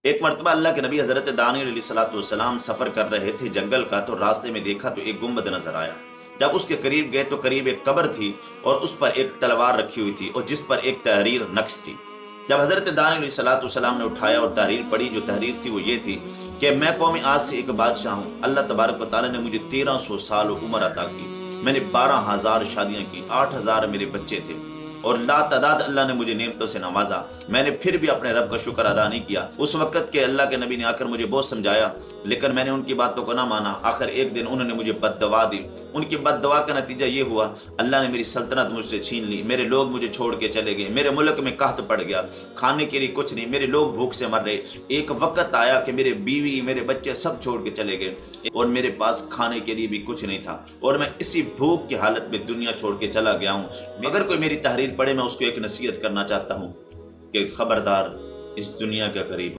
ایک مرتبہ اللہ کے نبی حضرت دانیال علیہ الصلوۃ والسلام سفر کر رہے تھے جنگل کا، تو راستے میں دیکھا تو ایک گنبد نظر آیا۔ جب اس کے قریب گئے تو قریب ایک قبر تھی اور اس پر ایک تلوار رکھی ہوئی تھی اور جس پر ایک تحریر نقش تھی۔ جب حضرت دانیال علیہ الصلوۃ والسلام نے اٹھایا اور تحریر پڑھی، جو تحریر تھی وہ یہ تھی کہ میں قوم عاد سے ایک بادشاہ ہوں، اللہ تبارک و تعالیٰ نے مجھے 1300 سال عمر عطا کی، میں نے 12,000 شادیاں کی، 8,000 میرے بچے تھے اور لا تعداد اللہ نے مجھے نعمتوں سے نوازا، میں نے پھر بھی اپنے رب کا شکر ادا نہیں کیا۔ اس وقت کے اللہ کے نبی نے آ کر مجھے بہت سمجھایا، لیکن میں نے ان کی باتوں کو نہ مانا۔ آخر ایک دن انہوں نے مجھے بد دعا دی، ان کی بد دعا کا نتیجہ یہ ہوا اللہ نے میری سلطنت مجھ سے چھین لی، میرے لوگ مجھے چھوڑ کے چلے گئے، میرے ملک میں قحط پڑ گیا، کھانے کے لیے کچھ نہیں، میرے لوگ بھوک سے مر رہے۔ ایک وقت آیا کہ میرے بیوی میرے بچے سب چھوڑ کے چلے گئے اور میرے پاس کھانے کے لیے بھی کچھ نہیں تھا، اور میں اسی بھوک کی حالت میں دنیا چھوڑ کے چلا گیا ہوں۔ اگر کوئی میری تحریر پڑھے، میں اس کو ایک نصیحت کرنا چاہتا ہوں کہ خبردار، اس دنیا کے قریب